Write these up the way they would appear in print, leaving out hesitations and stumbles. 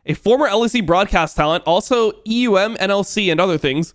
A former LEC broadcast talent, also NLC and other things,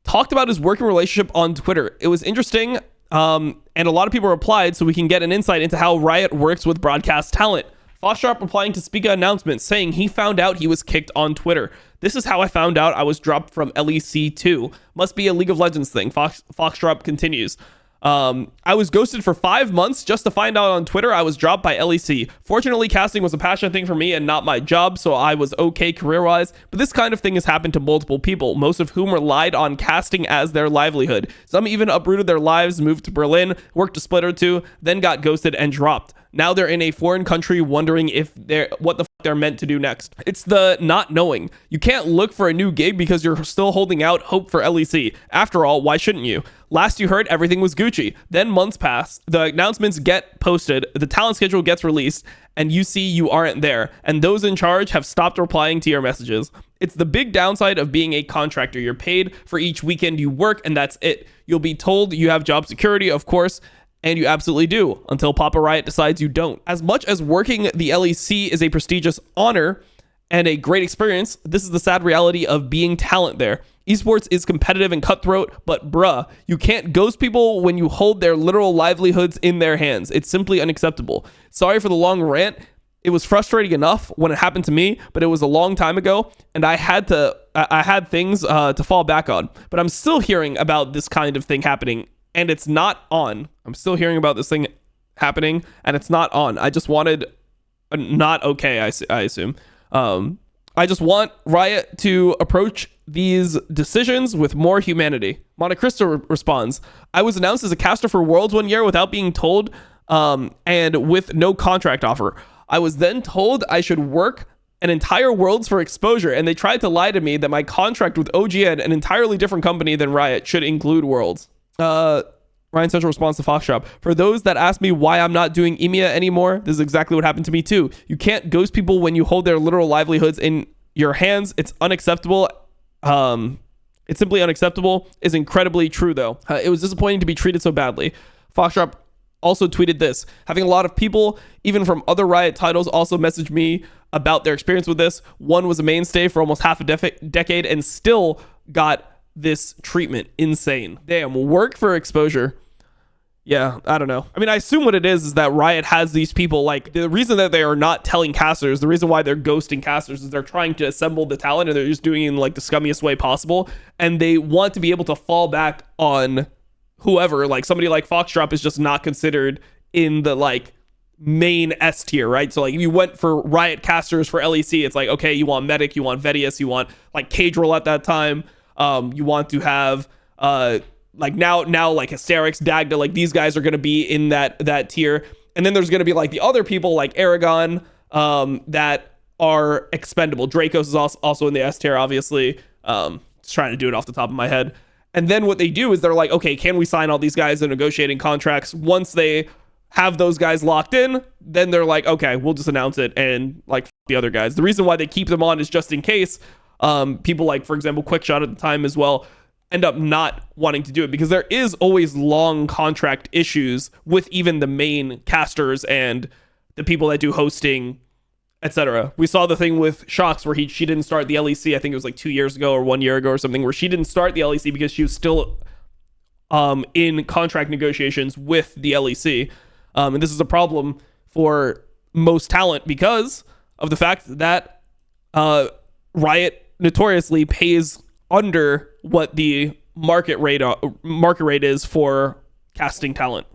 talked about his working relationship on Twitter. It was interesting, and a lot of people replied, so we can get an insight into how Riot works with broadcast talent. Foxdrop replying to Spica announcement, saying he found out he was kicked on Twitter. This is how I found out I was dropped from LEC 2. Must be a League of Legends thing. Foxdrop continues. I was ghosted for 5 months just to find out on Twitter I was dropped by LEC. Fortunately, casting was a passion thing for me and not my job, so I was okay career-wise, but this kind of thing has happened to multiple people, most of whom relied on casting as their livelihood. Some even uprooted their lives, moved to Berlin, worked a split or two, then got ghosted and dropped. Now they're in a foreign country wondering if what the fuck they're meant to do next. It's the not knowing. You can't look for a new gig because you're still holding out hope for LEC. After all, why shouldn't you? Last you heard, everything was Gucci. Then months pass, the announcements get posted, the talent schedule gets released, and you see you aren't there. And those in charge have stopped replying to your messages. It's the big downside of being a contractor. You're paid for each weekend you work, and that's it. You'll be told you have job security, of course, and you absolutely do, until Papa Riot decides you don't. As much as working the LEC is a prestigious honor and a great experience, this is the sad reality of being talent there. Esports is competitive and cutthroat, but bruh, you can't ghost people when you hold their literal livelihoods in their hands. It's simply unacceptable. Sorry for the long rant. It was frustrating enough when it happened to me, but it was a long time ago, and I had things to fall back on. But I'm still hearing about this kind of thing happening, and it's not on. I'm still hearing about this thing happening, and it's not on. I just wanted not okay, I assume. I just want Riot to approach these decisions with more humanity. Monte Cristo responds, I was announced as a caster for Worlds one year without being told, and with no contract offer. I was then told I should work an entire Worlds for exposure, and they tried to lie to me that my contract with OGN, an entirely different company than Riot, should include Worlds. Ryan Central responds to Foxdrop. For those that ask me why I'm not doing EMEA anymore, this is exactly what happened to me too. You can't ghost people when you hold their literal livelihoods in your hands. It's unacceptable. It's simply unacceptable. Is incredibly true though. It was disappointing to be treated so badly. Foxdrop also tweeted this. Having a lot of people, even from other Riot titles, also messaged me about their experience with this. One was a mainstay for almost half a decade and still got this treatment. Insane. Damn, work for exposure. Yeah, I don't know. I mean, I assume what it is that Riot has these people, like, the reason that they are not telling casters, the reason why they're ghosting casters is they're trying to assemble the talent, and they're just doing it in, like, the scummiest way possible, and they want to be able to fall back on whoever. Like, somebody like Foxdrop is just not considered in the, like, main S tier, right? So, like, if you went for Riot casters for LEC, it's like, okay, you want Medic, you want Vedius, you want, like, Cage Roll at that time, you want to have, like now like Hysterix, Dagda, like these guys are going to be in that tier. And then there's going to be like the other people like Aragon that are expendable. Dracos is also in the S tier, obviously. Just trying to do it off the top of my head. And then what they do is they're like, okay, can we sign all these guys in negotiating contracts? Once they have those guys locked in, then they're like, okay, we'll just announce it and like f- the other guys. The reason why they keep them on is just in case people like, for example, Quickshot at the time as well, end up not wanting to do it, because there is always long contract issues with even the main casters and the people that do hosting, etc. We saw the thing with Shox where she didn't start the LEC. I think it was like 2 years ago or 1 year ago or something, where she didn't start the LEC because she was still in contract negotiations with the LEC. And this is a problem for most talent because of the fact that Riot notoriously pays under what the market rate is for casting talent.